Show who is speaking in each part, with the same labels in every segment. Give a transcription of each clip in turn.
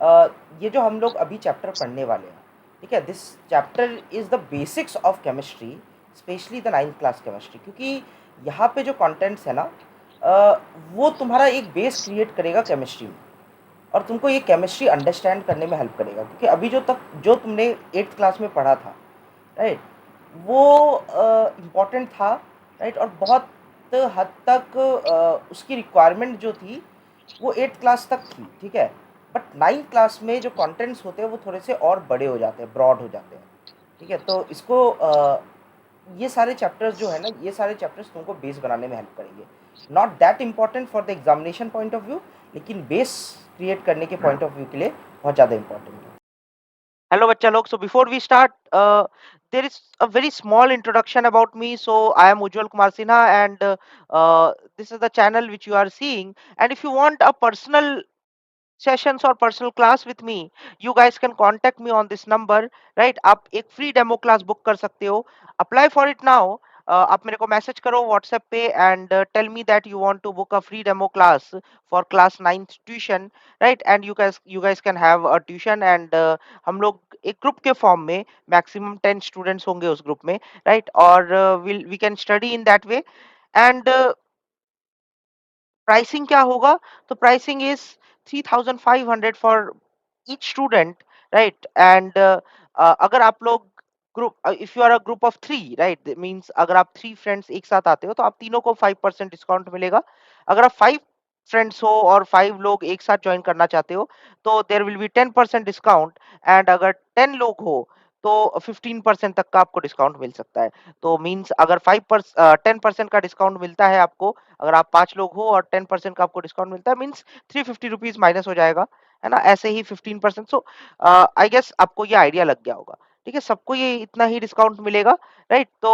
Speaker 1: ये जो हम लोग अभी चैप्टर पढ़ने वाले हैं, ठीक है, this chapter is the basics of chemistry, specially the 9th class chemistry, क्योंकि यहाँ पे जो कंटेंट्स है ना, वो तुम्हारा एक बेस क्रिएट करेगा केमिस्ट्री में, और तुमको ये केमिस्ट्री अंडरस्टैंड करने में हेल्प करेगा, क्योंकि अभी जो तुमने 8th क्लास में पढ़ा था, राइट, वो इम्पॉर्टेंट था, राइट, और बहुत हद तक उसकी रिक्वायरमेंट जो थी वो 8th क्लास तक थी, ठीक है। बट 9th क्लास में जो कंटेंट्स होते हैं वो थोड़े से और बड़े हो जाते हैं, ब्रॉड हो जाते हैं, ठीक है। तो इसको ये सारे चैप्टर्स जो है ना, ये सारे चैप्टर्स तुमको बेस बनाने में हेल्प करेंगे। Not that important for the examination point of view, लेकिन बेस क्रिएट करने के पॉइंट ऑफ व्यू के लिए बहुत ज़्यादा इंपॉर्टेंट है। Hello, bachcha log. So before we start, there is a very small introduction about me. So I am Ujjwal Kumar Sinha, and this is the channel which you are seeing. And if you want a personal sessions or personal class with me, you guys can contact me on this number, right? आप एक free demo class book कर सकते हो. Apply for it now. आप मेरे को message करो WhatsApp पे and tell me that you want to book a free demo class for class 9th tuition, right? And you guys can have a tuition, and हम लोग एक group के form में मैक्सिमम 10 स्टूडेंट्स होंगे उस group में, right? और we can study in that way. And pricing क्या होगा? तो pricing is 3500 for each student, right? And अगर आप लोग group, if you are a group of 3, right, means अगर आप 3 फ्रेंड्स एक साथ आते हो तो आप तीनों को 5% डिस्काउंट मिलेगा। अगर आप 5 फ्रेंड्स हो और 5 लोग एक साथ ज्वाइन करना चाहते हो तो there will be 10% discount, and अगर 10 लोग हो तो 15% तक का आपको डिस्काउंट मिल सकता है। तो मींस अगर 10% का डिस्काउंट मिलता है आपको, अगर आप 5 लोग हो और 10% का आपको डिस्काउंट मिलता है, मीन्स 350 रुपीज़ माइनस हो जाएगा, है ना? ऐसे ही 15%। सो आई गेस आपको ये आइडिया लग गया होगा, ठीक है? सबको ये इतना ही डिस्काउंट मिलेगा, राइट? तो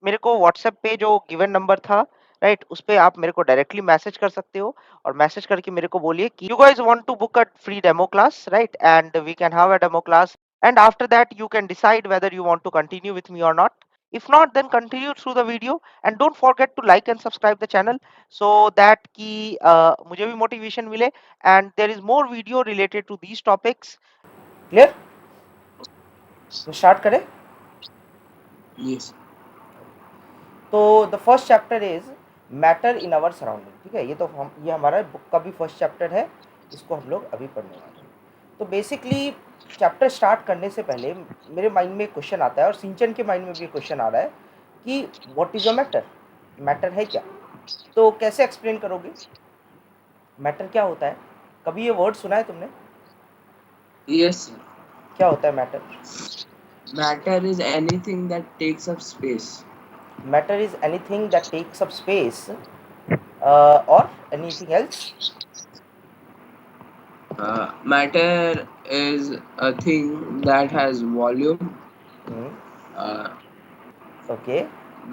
Speaker 1: मेरे को व्हाट्सएप पे जो गिवन नंबर था, राइट, उस पे आप मेरे को डायरेक्टली मैसेज कर सकते हो, और मैसेज करके मेरे को बोलिए कि you guys want to book a free demo class, right? And we can have a demo class, and after that you can decide whether you want to continue with me or not. If not, then continue through the video, and don't forget to like and subscribe the channel so that कि मुझे भी motivation मिले, and there is more video related to these topics. Clear? तो start करें?
Speaker 2: Yes.
Speaker 1: तो the first chapter is matter in our surrounding, ठीक है। ये हमारा बुक का भी फर्स्ट चैप्टर है, इसको हम लोग अभी पढ़ने वाले हैं। तो बेसिकली चैप्टर स्टार्ट करने से पहले मेरे माइंड में एक क्वेश्चन आता है, और सिंचन के माइंड में भी क्वेश्चन आ रहा है कि what is a matter, matter है क्या? तो कैसे एक्सप्लेन करोगे मैटर क्या होता है? कभी ये वर्ड सुना है तुमने?
Speaker 2: Yes, sir.
Speaker 1: क्या होता है matter?
Speaker 2: Matter is anything that takes up space.
Speaker 1: Matter is anything that takes up space, और anything else?
Speaker 2: Matter is a thing that has volume. Uh,
Speaker 1: okay.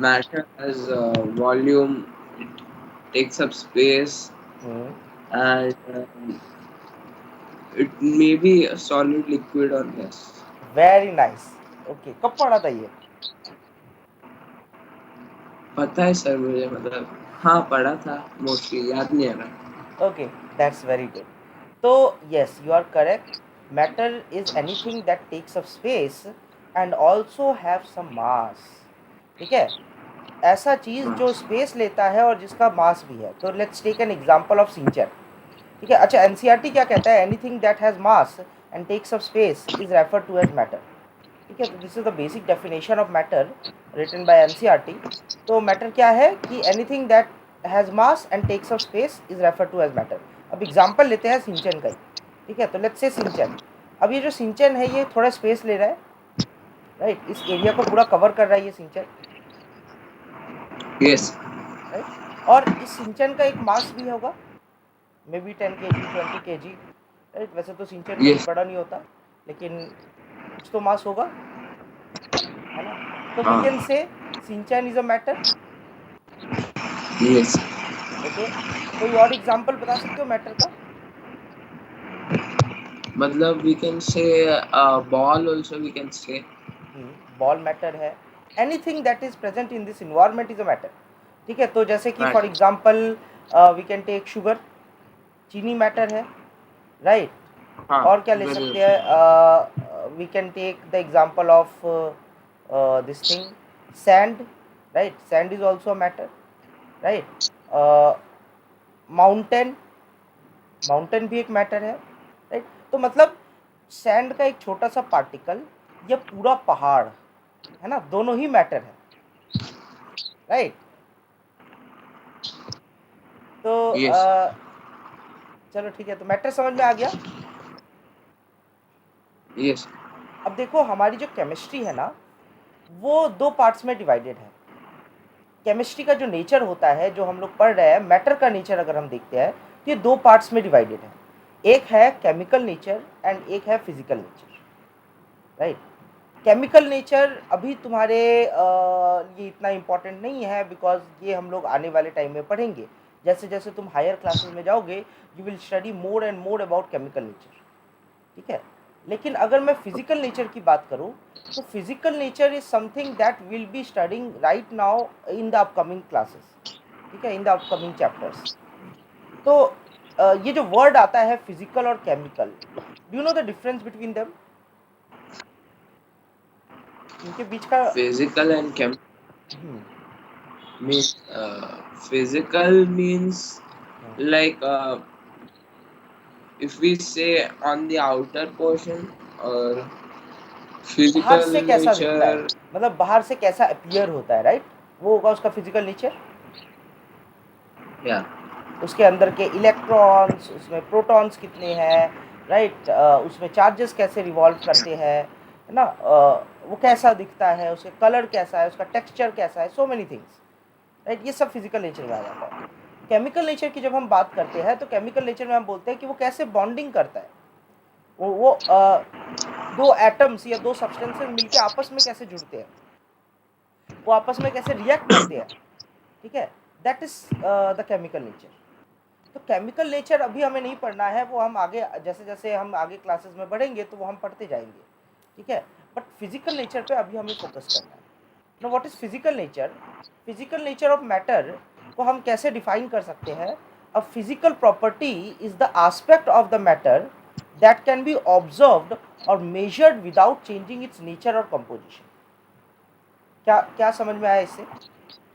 Speaker 2: Matter has volume. It takes up space, and it may be a solid, liquid, or gas.
Speaker 1: Very nice. Okay, कब पढ़ा था ये?
Speaker 2: पता है sir मुझे, मतलब हाँ पढ़ा था, मोस्टली याद नहीं आ रहा।
Speaker 1: Okay, that's very good. तो yes, you are correct. Matter is anything that takes up space and also have some mass, ठीक है। ऐसा चीज़ जो
Speaker 2: हाँ।
Speaker 1: स्पेस लेता है और जिसका मास भी है। तो let's take an example of सिंचन, ठीक है। अच्छा, एनसीईआरटी क्या कहता है? Anything that has mass and takes up space is refer to as matter, ठीक है। तो this is the basic definition of matter written by NCERT. तो मैटर क्या है कि anything that has mass and takes up space is refer to as matter. अब example लेते हैं सिंचन का ही, ठीक है। तो लेट्स से सिंचन, अब ये जो सिंचन है ये थोड़ा स्पेस ले रहा है, राइट, इस एरिया को पूरा कवर कर रहा है ये सिंचन,
Speaker 2: यस।
Speaker 1: राइट। और इस सिंचन का एक मास भी होगा, may be 10 kg 20 kg, right. वैसे तो सिंचन कभी
Speaker 2: यस।
Speaker 1: बड़ा नहीं होता, लेकिन कुछ तो मास होगा, है ना। तो वी
Speaker 2: हाँ।
Speaker 1: कैन से सिंचन is a matter,
Speaker 2: yes.
Speaker 1: Okay. कोई और एग्जांपल बता सकते हो मैटर का?
Speaker 2: मतलब we can say ball also we can say.
Speaker 1: Ball matter है। Anything that is present in this environment is a matter, ठीक है। तो जैसे कि for
Speaker 2: Matter.
Speaker 1: Example we can take sugar, चीनी मैटर है, राइट।
Speaker 2: हाँ
Speaker 1: और क्या ले सकते
Speaker 2: बिल्कुल।
Speaker 1: हैं? We can take the example of this thing, sand, right? Sand is also a matter, right? Mountain, mountain भी एक मैटर है, राइट? तो मतलब सैंड का एक छोटा सा पार्टिकल या पूरा पहाड़, है ना, दोनों ही मैटर है, राइट? तो
Speaker 2: यस।
Speaker 1: चलो ठीक है, तो मैटर समझ में आ गया।
Speaker 2: यस।
Speaker 1: अब देखो हमारी जो केमिस्ट्री है ना, वो दो पार्ट्स में डिवाइडेड है। केमिस्ट्री का जो नेचर होता है, जो हम लोग पढ़ रहे हैं, मैटर का नेचर अगर हम देखते हैं तो ये दो पार्ट्स में डिवाइडेड है। एक है केमिकल नेचर एंड एक है physical nature, right? Chemical nature अभी तुम्हारे लिए इतना इम्पोर्टेंट नहीं है, बिकॉज ये हम लोग आने वाले टाइम में पढ़ेंगे। जैसे जैसे तुम हायर क्लासेस में जाओगे, you will study more and more about chemical nature, ठीक है? लेकिन अगर मैं फिजिकल नेचर की बात करूं, तो physical nature is something that will be studying right now in the upcoming classes, ठीक है, इन द अपकमिंग चैप्टर्स। तो ये जो वर्ड आता है फिजिकल और chemical, do you know the difference between them? इनके बीच का
Speaker 2: physical and came
Speaker 1: hmm,
Speaker 2: means physical means
Speaker 1: hmm,
Speaker 2: like if we say on the outer portion or
Speaker 1: हम्म। बाहर
Speaker 2: physical
Speaker 1: से कैसा दिखता है,
Speaker 2: nature.
Speaker 1: मतलब बाहर से कैसा अपीयर होता है, राइट? वो होगा उसका फिजिकल नेचर।
Speaker 2: Yeah.
Speaker 1: उसके अंदर के इलेक्ट्रॉन्स, उसमें प्रोटॉन्स कितने हैं, राइट? उसमें चार्जेस कैसे रिवॉल्व करते हैं, है ना? वो कैसा दिखता है, उसके कलर कैसा है, उसका टेक्सचर कैसा है, सो मेनी थिंग्स, राइट? ये सब फिजिकल नेचर में आ जाता है। केमिकल नेचर की जब हम बात करते हैं, तो केमिकल नेचर में हम बोलते हैं कि वो कैसे बॉन्डिंग करता है, वो दो एटम्स या दो सब्सटेंसेस मिलके आपस में कैसे जुड़ते हैं, वो आपस में कैसे रिएक्ट करते हैं, ठीक है? That is the chemical nature. तो केमिकल नेचर अभी हमें नहीं पढ़ना है, वो हम आगे जैसे जैसे हम आगे क्लासेस में बढ़ेंगे तो वो हम पढ़ते जाएंगे, ठीक है? बट फिजिकल नेचर पे अभी हमें फोकस करना है। No, what is physical nature? Physical nature of matter को हम कैसे डिफाइन कर सकते हैं? A physical property is the aspect of the matter that can be observed और measured without changing its nature और कंपोजिशन। क्या क्या समझ में आया इससे?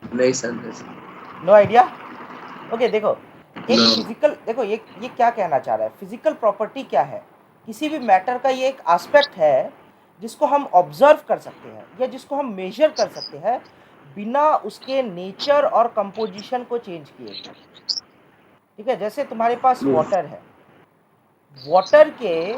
Speaker 2: नहीं समझ।
Speaker 1: No idea? ओके, देखो, एक
Speaker 2: No.
Speaker 1: फिजिकल, देखो ये क्या कहना चाह रहा है, फिजिकल प्रॉपर्टी क्या है? किसी भी मैटर का ये एक एस्पेक्ट है जिसको हम ऑब्जर्व कर सकते हैं या जिसको हम मेजर कर सकते हैं, बिना उसके नेचर और कंपोजिशन को चेंज किए हुए, ठीक है? जैसे तुम्हारे पास
Speaker 2: No.
Speaker 1: वाटर है, वाटर के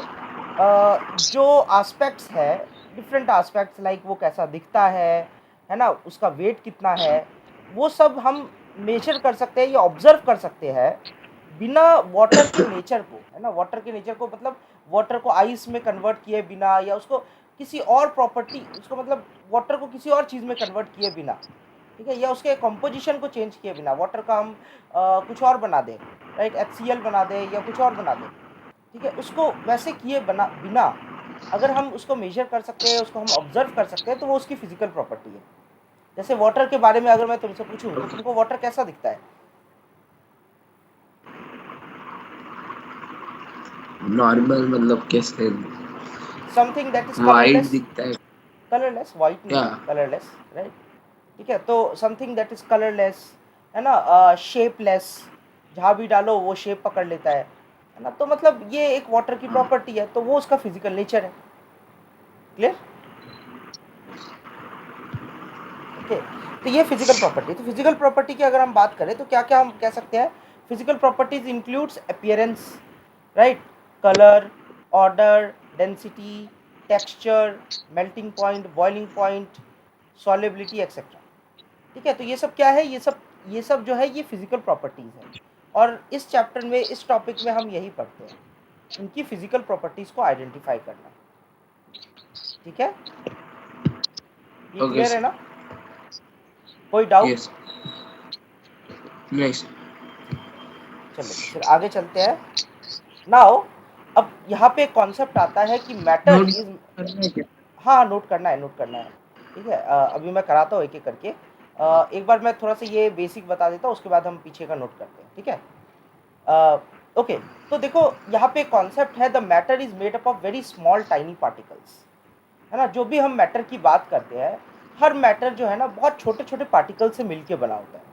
Speaker 1: जो एस्पेक्ट्स है, डिफरेंट एस्पेक्ट्स, लाइक वो कैसा दिखता है ना, उसका वेट कितना है, वो सब हम मेजर कर सकते हैं या ऑब्जर्व कर सकते हैं, बिना वाटर के नेचर को, है ना, वाटर के नेचर को, मतलब वाटर को आइस में कन्वर्ट किए बिना, या उसको किसी और प्रॉपर्टी, उसको मतलब वाटर को किसी और चीज़ में कन्वर्ट किए बिना, ठीक है, या उसके कंपोजिशन को चेंज किए बिना, वाटर का हम कुछ और बना दें, राइट? HCl बना दें या कुछ और बना दें, ठीक है, उसको वैसे किए बना बिना अगर हम उसको मेजर कर सकते हैं, उसको हम ऑब्जर्व कर सकते हैं, तो वो उसकी फिजिकल प्रॉपर्टी है। जैसे वाटर के बारे में अगर मैं तुमसे पूछूं, तो तुमको वाटर कैसा दिखता है?
Speaker 2: नॉर्मल मतलब कैसे?
Speaker 1: Something that is
Speaker 2: white
Speaker 1: colourless,
Speaker 2: दिखता है।
Speaker 1: कलरलेस, वाइट
Speaker 2: या
Speaker 1: नहीं, कलरलेस, राइट? ठीक है, तो समथिंग दैट इज कलरलेस, है ना, शेपलेस, जहाँ भी डालो वो शेप पकड़ लेता है ना? तो मतलब ये एक वाटर की प्रॉपर्टी है, तो वो उसका फिजिकल नेचर है। क्लियर? ओके, तो ये फिजिकल प्रॉपर्टी। तो फिजिकल प्रॉपर्टी की अगर हम बात करें तो क्या क्या हम कह सकते हैं? Physical properties includes appearance, right? Colour, order, density, texture, melting point, boiling point, solubility etcetera, ठीक है? तो ये सब क्या है? ये सब जो है ये फिजिकल प्रॉपर्टीज है, और इस चैप्टर में, इस टॉपिक में हम यही पढ़ते हैं, इनकी फिजिकल प्रॉपर्टीज को आइडेंटिफाई करना, ठीक है? ये
Speaker 2: ओके
Speaker 1: क्लियर है
Speaker 2: सर।
Speaker 1: ना? कोई डाउट?
Speaker 2: यस। नेक्स्ट।
Speaker 1: ठीक है, चलो तो फिर आगे चलते हैं। नाउ, अब यहाँ पे एक कॉन्सेप्ट आता है कि मैटर
Speaker 2: नोट
Speaker 1: इज,
Speaker 2: करना है क्या?
Speaker 1: हाँ, नोट करना है, नोट करना है, ठीक है? अभी मैं कराता हूँ एक एक करके। एक बार मैं थोड़ा सा ये बेसिक बता देता हूँ, उसके बाद हम पीछे का नोट करते हैं, ठीक है? ओके, तो देखो यहाँ पे कॉन्सेप्ट है, the matter is made up of very small tiny particles, है ना। जो भी हम मैटर की बात करते हैं, हर मैटर जो है ना बहुत छोटे छोटे पार्टिकल से मिलके बना होता है,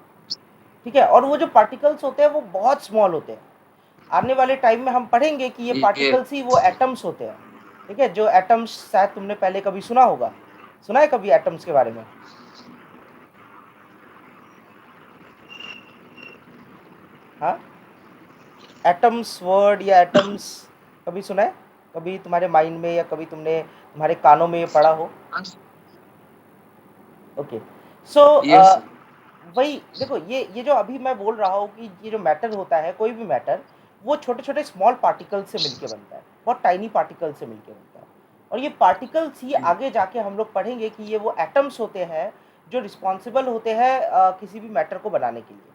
Speaker 1: ठीक है। और वो जो पार्टिकल्स होते हैं वो बहुत स्मॉल होते हैं। आने वाले टाइम में हम पढ़ेंगे कि ये
Speaker 2: ये
Speaker 1: पार्टिकल्स ही वो एटम्स होते हैं, ठीक है। जो एटम्स शायद तुमने पहले कभी सुना होगा, सुना है कभी एटम्स के बारे में? हाँ, एटम्स वर्ड या एटम्स कभी सुना है? कभी तुम्हारे माइंड में या कभी तुमने तुम्हारे कानों में ये पढ़ा हो? Okay, so
Speaker 2: yes sir.
Speaker 1: वही देखो, ये जो अभी मैं बोल रहा हूँ कि ये जो मैटर होता है, कोई भी मैटर, वो छोटे छोटे स्मॉल पार्टिकल से मिलके बनता है, बहुत टाइनी पार्टिकल से मिलके बनता है। और ये पार्टिकल्स ही आगे जाके हम लोग पढ़ेंगे कि ये वो एटम्स होते हैं जो रिस्पॉन्सिबल होते हैं किसी भी मैटर को बनाने के लिए,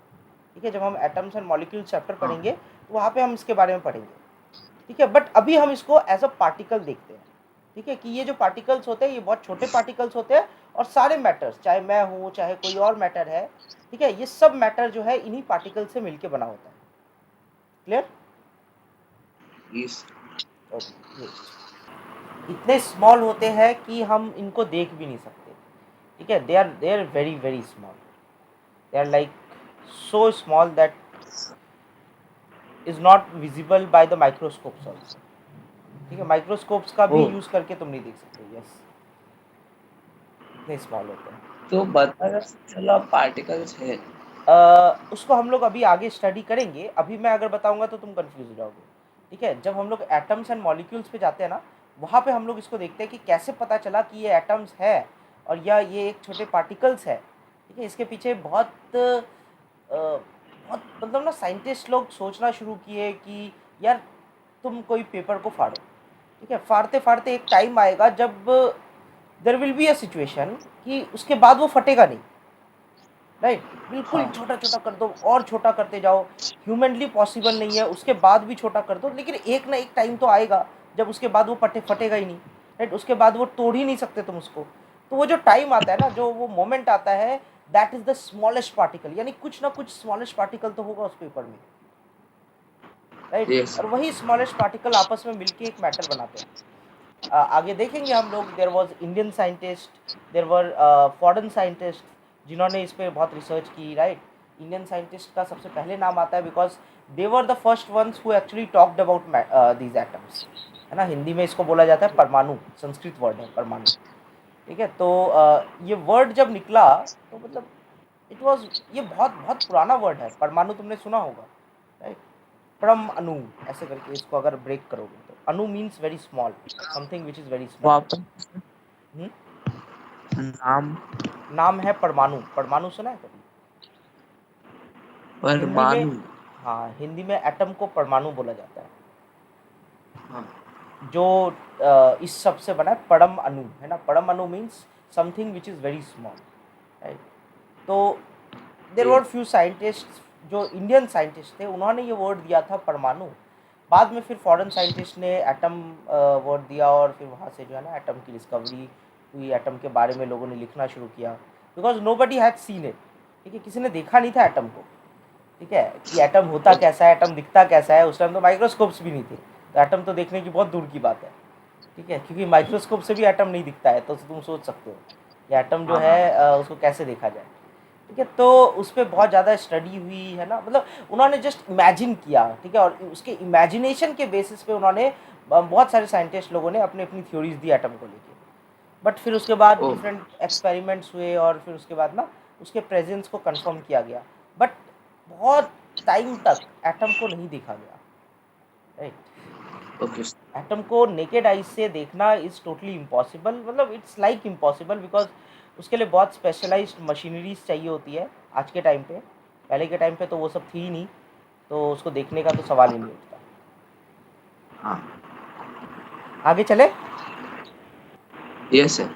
Speaker 1: ठीक है। जब हम एटम्स एंड मॉलिक्यूल्स चैप्टर
Speaker 2: हाँ
Speaker 1: पढ़ेंगे तो वहाँ पे हम इसके बारे में पढ़ेंगे, ठीक है। बट अभी हम इसको एज अ पार्टिकल देखते हैं, ठीक है, कि ये जो पार्टिकल्स होते हैं ये बहुत छोटे पार्टिकल्स होते हैं, और सारे मैटर्स, चाहे मैं हूँ चाहे कोई और मैटर है, ठीक है, ये सब मैटर जो है इन्हीं पार्टिकल से मिलके बना होता है। क्लियर?
Speaker 2: यस।
Speaker 1: Okay, great. इतने स्मॉल होते हैं कि हम इनको देख भी नहीं सकते, ठीक है। They are very very small, they are like so small that is not visible by the microscopes also, ठीक है। माइक्रोस्कोप्स का
Speaker 2: ओ
Speaker 1: भी यूज करके तुम नहीं देख सकते, यस, इतने स्मॉल होते हैं।
Speaker 2: तो बता कैसे चला पार्टिकल्स है।
Speaker 1: उसको हम लोग अभी आगे स्टडी करेंगे, अभी मैं अगर बताऊंगा तो तुम कंफ्यूज हो जाओगे, ठीक है। जब हम लोग एटम्स एंड मॉलिक्यूल्स पे जाते हैं ना, वहाँ पे हम लोग इसको देखते हैं कि कैसे पता चला कि ये एटम्स है और या ये एक छोटे पार्टिकल्स है, ठीक है। इसके पीछे बहुत मतलब ना साइंटिस्ट लोग सोचना शुरू किए कि यार तुम कोई पेपर को फाड़ो, ठीक है, फाड़ते फाड़ते एक टाइम आएगा जब there will be a situation कि उसके बाद वो फटेगा नहीं, राइट। बिल्कुल
Speaker 2: हाँ
Speaker 1: छोटा छोटा कर दो और छोटा करते जाओ, ह्यूमनली पॉसिबल नहीं है, उसके बाद भी छोटा कर दो, लेकिन एक ना एक टाइम तो आएगा जब उसके बाद वो फटेगा ही नहीं, राइट। उसके बाद वो तोड़ ही नहीं सकते तुम उसको। तो वो जो टाइम आता है ना, जो वो मोमेंट आता है, that is the smallest particle, यानी कुछ ना कुछ स्मॉलेस्ट पार्टिकल तो होगा उस पेपर में, राइट।
Speaker 2: यस।
Speaker 1: और वही स्मॉलेस्ट पार्टिकल आपस में मिलके एक मैटर बनाते हैं। आगे देखेंगे हम लोग, there was Indian scientist, there were foreign scientist जिन्होंने इस पर बहुत रिसर्च की, राइट। इंडियन साइंटिस्ट का सबसे पहले नाम आता है because they were the first ones who actually talked about these atoms, है ना। हिंदी में इसको बोला जाता है परमाणु, संस्कृत वर्ड है परमाणु, ठीक है। तो ये वर्ड जब निकला तो मतलब इट वॉज, ये बहुत बहुत पुराना वर्ड है परमाणु, तुमने सुना होगा, राइट। परम अणु ऐसे करके इसको अगर ब्रेक करोगे तो अणु means very small, something which is very small.
Speaker 2: वापस
Speaker 1: हम्म,
Speaker 2: नाम
Speaker 1: नाम है परमाणु, परमाणु सुना है कभी? हिंदी में,
Speaker 2: परमाणु।
Speaker 1: हाँ, हिंदी में एटम को परमाणु बोला जाता है।
Speaker 2: हाँ
Speaker 1: जो इस सब से बना है परम अणु, है ना। परम अणु means something which is very small, right. तो देर वर
Speaker 2: यस।
Speaker 1: फ्यू साइंटिस्ट, जो इंडियन साइंटिस्ट थे, उन्होंने ये वर्ड दिया था परमाणु। बाद में फिर फॉरेन साइंटिस्ट ने एटम वर्ड दिया, और फिर वहाँ से जो है ना एटम की डिस्कवरी हुई, एटम के बारे में लोगों ने लिखना शुरू किया, because nobody had seen it, ठीक है, किसी ने देखा नहीं था एटम को, ठीक है, कि एटम होता
Speaker 2: ओके।
Speaker 1: कैसा है, एटम दिखता कैसा है। उस टाइम तो माइक्रोस्कोप्स भी नहीं थे, तो एटम तो देखने की बहुत दूर की बात है, ठीक है, क्योंकि माइक्रोस्कोप से भी एटम नहीं दिखता है, तो तुम सोच सकते हो कि एटम जो
Speaker 2: हाँ
Speaker 1: है
Speaker 2: हाँ
Speaker 1: उसको कैसे देखा जाए, ठीक है। तो उस पर बहुत ज़्यादा स्टडी हुई, है ना। मतलब उन्होंने जस्ट इमेजिन किया, ठीक है, और उसके इमेजिनेशन के बेसिस पे उन्होंने बहुत सारे साइंटिस्ट लोगों ने अपनी अपनी थ्योरीज दी एटम को लेके। बट फिर उसके बाद
Speaker 2: ओ
Speaker 1: डिफरेंट एक्सपेरिमेंट्स हुए, और फिर उसके बाद ना उसके प्रेजेंस को कंफर्म किया गया, बट बहुत टाइम तक एटम को नहीं देखा गया, राइट।
Speaker 2: ओके।
Speaker 1: एटम को नेकेड आइज से देखना इज़ टोटली इम्पॉसिबल, मतलब इट्स लाइक इम्पॉसिबल, बिकॉज उसके लिए बहुत स्पेशलाइज्ड मशीनरीज चाहिए होती है आज के टाइम पे। पहले के टाइम पे तो वो सब थी ही नहीं, तो उसको देखने का तो सवाल ही नहीं उठता।
Speaker 2: हाँ
Speaker 1: आगे चले।
Speaker 2: Yes sir.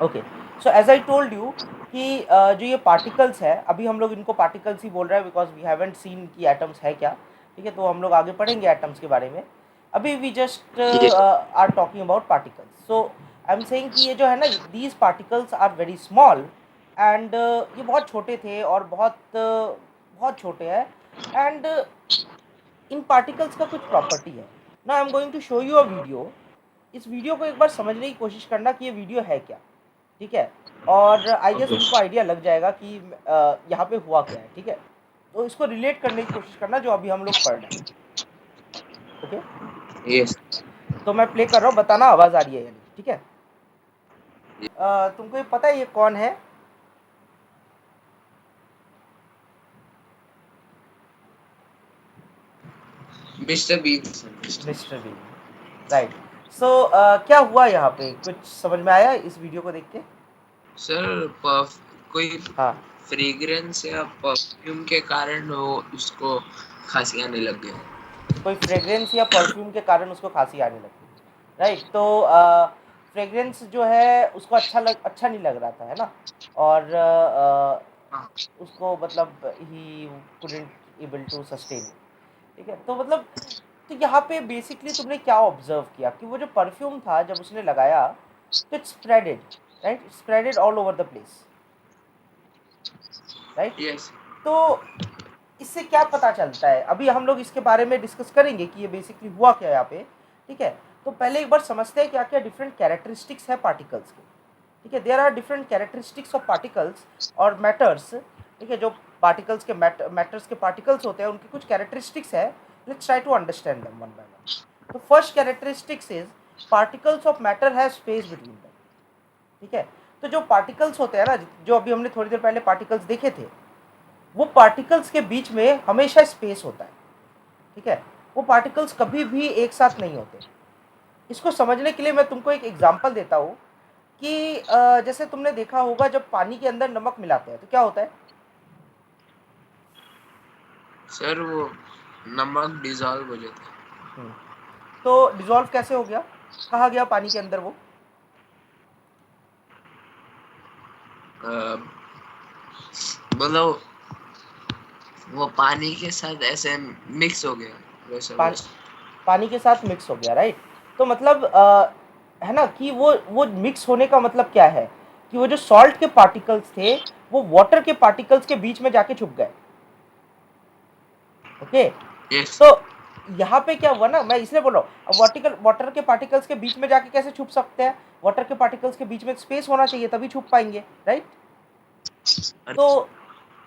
Speaker 1: Okay, so as I told you कि जो ये पार्टिकल्स है, अभी हम लोग इनको पार्टिकल्स ही बोल रहे हैं बिकॉज वी हैवेंट सीन कि एटम्स है क्या, ठीक है। तो हम लोग आगे पढ़ेंगे एटम्स के बारे में, अभी we just
Speaker 2: yes.
Speaker 1: Are talking about particles. So I am saying कि ये जो है ना, these particles are very small, and ये बहुत छोटे थे और बहुत बहुत छोटे हैं, एंड इन पार्टिकल्स का कुछ प्रॉपर्टी है ना। I am going to show you a video. इस वीडियो को एक बार समझने की कोशिश करना कि ये वीडियो है क्या, ठीक है। और आई गेस
Speaker 2: ओके
Speaker 1: तुमको आइडिया लग जाएगा कि यहाँ पे हुआ क्या है, ठीक है। तो इसको रिलेट करने की कोशिश करना जो अभी हम लोग पढ़ रहे हैं, ओके।
Speaker 2: यस
Speaker 1: तो मैं प्ले कर रहा हूँ, बताना आवाज़ आ रही है या नहीं, ठीक है। तुमको ये पता है ये कौन है?
Speaker 2: Mr Bean
Speaker 1: Mr Bean, right. So क्या हुआ यहाँ पे, कुछ समझ में आया इस वीडियो को देख के?
Speaker 2: सर कोई
Speaker 1: हाँ,
Speaker 2: फ्रेग्रेंस या परफ्यूम के कारण वो उसको खांसी आने लग गया।
Speaker 1: कोई फ्रेग्रेंस या परफ्यूम के कारण उसको खांसी आने लगी, राइट। तो फ्रेग्रेंस जो है उसको अच्छा नहीं लग रहा था, है ना। और
Speaker 2: हाँ
Speaker 1: उसको मतलब ही कुडंट एबल टू सस्टेन, ठीक है। तो मतलब तो यहाँ पे बेसिकली तुमने क्या ऑब्जर्व किया कि वो जो परफ्यूम था जब उसने लगाया तो it spreaded, right, spreaded all over the place, right.
Speaker 2: Yes
Speaker 1: तो इससे क्या पता चलता है, अभी हम लोग इसके बारे में डिस्कस करेंगे कि ये बेसिकली हुआ क्या यहाँ पे, ठीक है। तो पहले एक बार समझते हैं क्या क्या डिफरेंट कैरेक्टरिस्टिक्स है पार्टिकल्स के, ठीक है। There are different characteristics of particles और मैटर्स, ठीक है। जो पार्टिकल्स के मैटर्स के पार्टिकल्स होते हैं उनकी कुछ कैरेक्टरिस्टिक्स है। Let's try to understand them one by one. तो first characteristics is particles of matter have space between them, ठीक है। तो जो पार्टिकल्स होते हैं ना, जो अभी हमने थोड़ी देर पहले पार्टिकल्स देखे थे, वो पार्टिकल्स के बीच में हमेशा स्पेस होता है, ठीक है। वो पार्टिकल्स कभी भी एक साथ नहीं होते। इसको समझने के लिए मैं तुमको एक एग्जांपल देता हूँ कि जैसे तुमने देखा होगा जब पानी के अंदर नमक मिलाते हैं तो क्या होता है?
Speaker 2: सर वो नमक डिजॉल्व हो जाता
Speaker 1: हम्म, तो डिजॉल्व कैसे हो गया, कहाँ गया पानी के अंदर वो?
Speaker 2: है। मतलब वो पानी के साथ ऐसे मिक्स हो गया वैसा
Speaker 1: पानी
Speaker 2: वैसा।
Speaker 1: पानी के साथ मिक्स हो गया, राइट। तो मतलब है ना कि वो मिक्स होने का मतलब क्या है कि वो जो सॉल्ट के पार्टिकल्स थे वो वाटर के पार्टिकल्स के बीच में जाके छुप गए, ओके।
Speaker 2: यस
Speaker 1: तो यहाँ पे क्या हुआ ना, मैं इसलिए बोल रहा हूँ, अब वाटर के पार्टिकल्स के बीच में जाके कैसे छुप सकते हैं? वाटर के पार्टिकल्स के बीच में स्पेस होना चाहिए तभी छुप पाएंगे, राइट। तो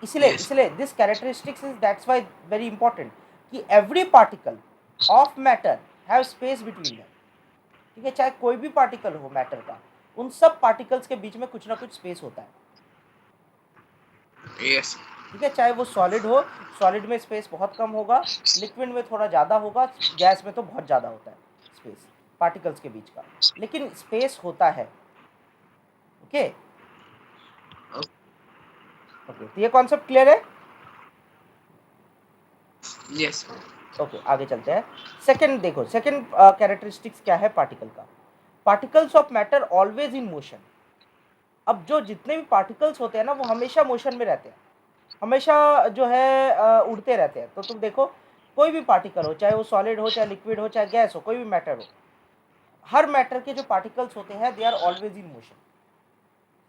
Speaker 1: इसलिए
Speaker 2: यस
Speaker 1: इसलिए this characteristics is that's why very important कि every particle of matter have space between them, ठीक है। चाहे कोई भी पार्टिकल हो मैटर का, उन सब पार्टिकल्स के बीच में कुछ ना कुछ स्पेस होता है,
Speaker 2: यस
Speaker 1: ठीक है। चाहे वो सॉलिड हो, सॉलिड में स्पेस बहुत कम होगा, लिक्विड में थोड़ा ज़्यादा होगा, गैस में तो बहुत ज़्यादा होता है स्पेस पार्टिकल्स के बीच का, लेकिन स्पेस होता है, ओके। ओके, तो ये कॉन्सेप्ट क्लियर है?
Speaker 2: यस
Speaker 1: ओके, आगे चलते हैं। सेकंड देखो, सेकंड कैरेक्टरिस्टिक्स क्या है पार्टिकल का? Particles of matter always in motion. अब जो जितने भी पार्टिकल्स होते हैं ना वो हमेशा मोशन में रहते हैं, हमेशा जो है उड़ते रहते हैं। तो तुम देखो कोई भी पार्टिकल हो, चाहे वो सॉलिड हो, चाहे लिक्विड हो, चाहे गैस हो, कोई भी मैटर हो, हर मैटर के जो पार्टिकल्स होते हैं they are always in motion.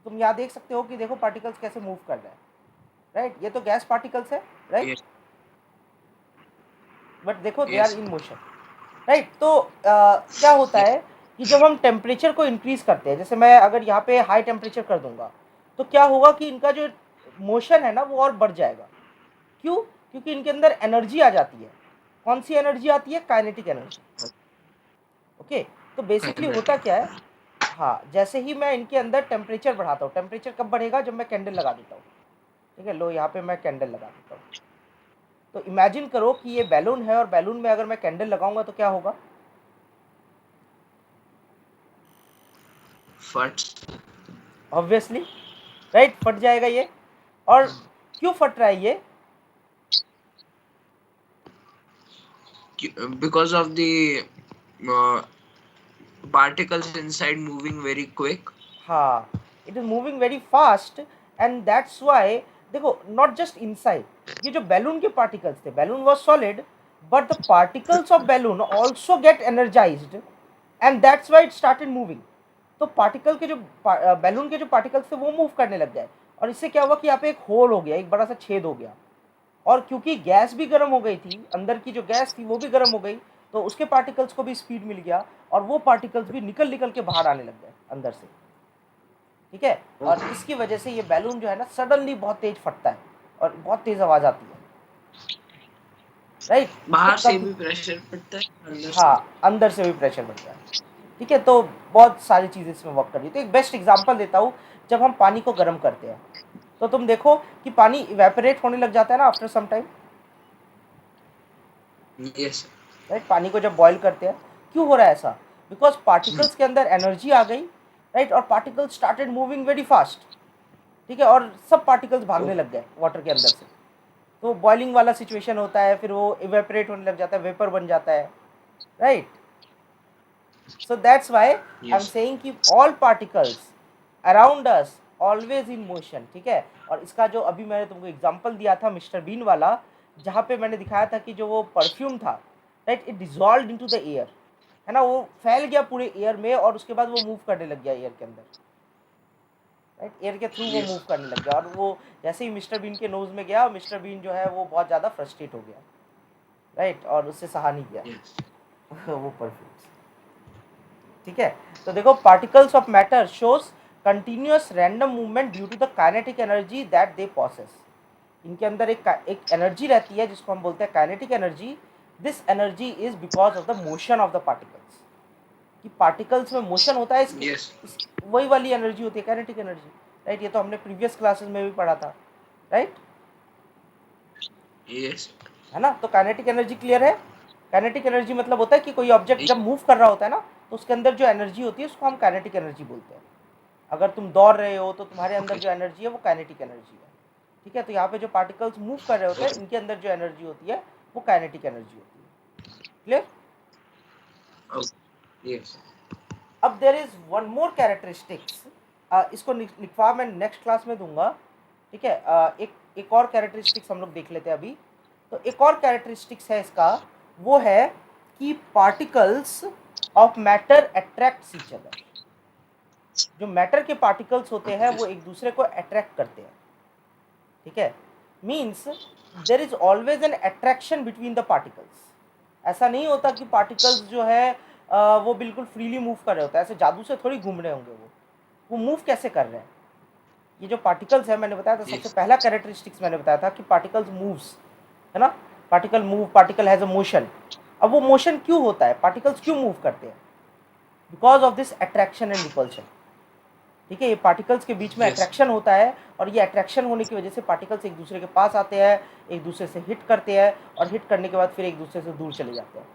Speaker 1: तुम यहाँ देख सकते हो कि देखो पार्टिकल्स कैसे मूव कर रहे हैं, राइट। ये तो गैस पार्टिकल्स है, राइट,
Speaker 2: यस
Speaker 1: बट देखो they are
Speaker 2: yes
Speaker 1: in motion, right. तो क्या होता है कि जब हम टेम्परेचर को इंक्रीज करते हैं, जैसे मैं अगर यहाँ पे हाई टेम्परेचर कर दूंगा तो क्या होगा कि इनका जो मोशन है ना वो और बढ़ जाएगा। क्यों? क्योंकि इनके अंदर एनर्जी आ जाती है। कौन सी एनर्जी आती है? Kinetic energy, okay. तो बेसिकली होता क्या है, हाँ, जैसे ही मैं इनके अंदर टेम्परेचर बढ़ाता हूँ, टेम्परेचर कब बढ़ेगा? जब मैं कैंडल लगा देता हूँ, ठीक है। लो यहाँ पे मैं कैंडल लगा देता हूँ। तो इमेजिन करो कि ये बैलून है और बैलून में अगर मैं कैंडल लगाऊंगा तो क्या होगा?
Speaker 2: फट
Speaker 1: ऑब्वियसली, राइट, फट जाएगा ये। और क्यों फट रहा है ये?
Speaker 2: because of the uh, particles inside moving very quick.
Speaker 1: हाँ, it is moving very fast and that's why, देखो नॉट जस्ट इनसाइड, ये जो बैलून के पार्टिकल्स थे, balloon was solid but the particles of balloon also get energised and that's why it started moving. तो particle के जो balloon के जो पार्टिकल्स थे वो मूव करने लग गए और इससे क्या हुआ कि यहाँ पे एक होल हो गया, एक बड़ा सा छेद हो गया, और क्योंकि गैस भी गर्म हो गई थी, अंदर की जो गैस थी वो भी गर्म हो गई, तो उसके पार्टिकल्स को भी स्पीड मिल गया और वो पार्टिकल्स भी निकल निकल के बाहर आने लग गए अंदर से, ठीक है। और
Speaker 2: ओके।
Speaker 1: इसकी वजह से ये बैलून जो है ना सडनली बहुत तेज फटता है और बहुत तेज आवाज आती है, राइट। तो
Speaker 2: बाहर से
Speaker 1: कभी
Speaker 2: भी प्रेशर पड़ता है, अंदर से
Speaker 1: हाँ, अंदर से भी प्रेशर बढ़ता है, ठीक है। तो बहुत सारी चीज़ें इसमें वर्क कर रही है। तो एक बेस्ट एग्जांपल देता हूँ, जब हम पानी को गर्म करते हैं तो तुम देखो कि पानी इवेपोरेट होने लग जाता है ना आफ्टर सम टाइम,
Speaker 2: भी। Yes
Speaker 1: right. पानी को जब बॉईल करते हैं, क्यों हो रहा है ऐसा? बिकॉज पार्टिकल्स के अंदर एनर्जी आ गई, राइट, और particles started moving very fast, ठीक है, और सब पार्टिकल्स भागने
Speaker 2: सर।
Speaker 1: लग गए वाटर के अंदर से। तो बॉइलिंग वाला सिचुएशन होता है, फिर वो इवेपोरेट होने लग जाता है, वेपर बन जाता है, right. So that's why I'm
Speaker 2: yes
Speaker 1: saying कि all particles around us always in motion, ठीक है। और इसका जो अभी मैंने तुमको एग्जांपल दिया था मिस्टर बीन वाला, जहाँ पे मैंने दिखाया था कि जो वो परफ्यूम था, right, it dissolve into the air, है ना, वो फैल गया पूरे एयर में और उसके बाद वो मूव करने लग गया एयर के अंदर, राइट, एयर के थ्रू वो मूव
Speaker 2: यस
Speaker 1: करने लग गया। और वो जैसे ही मिस्टर बीन के नोज में गया, मिस्टर बीन जो है वो बहुत ज़्यादा फ्रस्ट्रेट हो गया, राइट, और उससे सहा नहीं गया
Speaker 2: यस
Speaker 1: वो परफ्यूम, ठीक है। तो देखो, particles of matter shows continuous random movement due to the kinetic energy that they possess. इनके अंदर एक एनर्जी रहती है जिसको हम बोलते हैं kinetic energy. This energy is because of the motion of the particles, कि पार्टिकल्स में मोशन होता है,
Speaker 2: यस
Speaker 1: वही वाली एनर्जी होती है काइनेटिक एनर्जी, राइट। ये तो हमने प्रीवियस क्लासेस में भी पढ़ा था, राइट,
Speaker 2: यस
Speaker 1: है ना। तो काइनेटिक एनर्जी क्लियर है? काइनेटिक एनर्जी मतलब होता है कि कोई ऑब्जेक्ट जब मूव कर रहा होता है ना, तो उसके अंदर जो एनर्जी होती है उसको हम काइनेटिक एनर्जी बोलते हैं। अगर तुम दौड़ रहे हो तो तुम्हारे अंदर
Speaker 2: ओके
Speaker 1: जो एनर्जी है वो काइनेटिक एनर्जी है, ठीक है। तो यहाँ पे जो पार्टिकल्स मूव कर रहे होते हैं, इनके अंदर जो एनर्जी होती है वो काइनेटिक एनर्जी होती है, क्लियर।
Speaker 2: यस
Speaker 1: अब there is one more characteristics, इसको लिखवा मैं नेक्स्ट क्लास में दूंगा, ठीक है। एक और कैरेक्टरिस्टिक्स हम लोग देख लेते हैं अभी। तो एक और कैरेक्टरिस्टिक्स है इसका, वो है कि particles of matter attracts each other. जो मैटर के पार्टिकल्स होते हैं वो एक दूसरे को अट्रैक्ट करते हैं, ठीक है। Means there is always an attraction between the particles. ऐसा नहीं होता कि पार्टिकल्स जो है वो बिल्कुल फ्रीली मूव कर रहे होते हैं, ऐसे जादू से थोड़ी घूम रहे होंगे वो मूव कैसे कर रहे हैं? ये जो पार्टिकल्स है, मैंने बताया था सबसे
Speaker 2: यस
Speaker 1: पहला कैरेक्टरिस्टिक्स मैंने बताया था कि पार्टिकल्स मूव्स, है ना। Particle move, particle has a motion. अब वो मोशन क्यों होता है, पार्टिकल्स क्यों मूव करते हैं? Because of this attraction and repulsion, ठीक है। ये पार्टिकल्स के बीच में
Speaker 2: यस
Speaker 1: अट्रैक्शन होता है, और ये अट्रैक्शन होने की वजह से पार्टिकल्स एक दूसरे के पास आते हैं, एक दूसरे से हिट करते हैं, और हिट करने के बाद फिर एक दूसरे से दूर चले जाते हैं,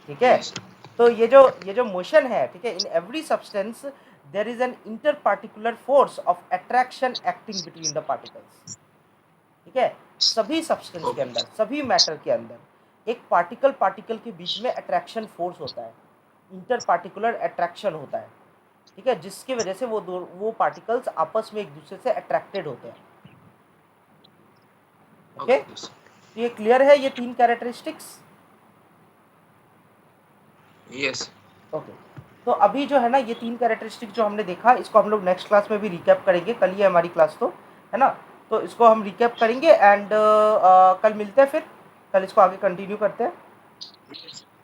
Speaker 1: ठीक है।
Speaker 2: यस
Speaker 1: तो ये जो मोशन है, ठीक है, in every substance there is an inter particular force of attraction acting between the particles, ठीक है। सभी सब्सटेंस के
Speaker 2: ओके
Speaker 1: अंदर, सभी मैटर के अंदर एक पार्टिकल पार्टिकल के बीच में अट्रैक्शन फोर्स होता है, इंटर पार्टिकुलर अट्रैक्शन होता है, ठीक है, जिसकी वजह से वो पार्टिकल्स आपस में एक दूसरे से अट्रैक्टेड होते हैं, ओके।
Speaker 2: ओके
Speaker 1: तो ये क्लियर है, ये तीन कैरेक्टरिस्टिक्स,
Speaker 2: यस
Speaker 1: ओके। तो अभी जो है ना, ये तीन कैरेक्टरिस्टिक्स जो हमने देखा, इसको हम लोग नेक्स्ट क्लास में भी रिकैप करेंगे, कल ही है हमारी क्लास, तो है ना। तो इसको हम रिकैप करेंगे एंड कल मिलते हैं, फिर कल इसको आगे कंटिन्यू करते हैं।
Speaker 2: यस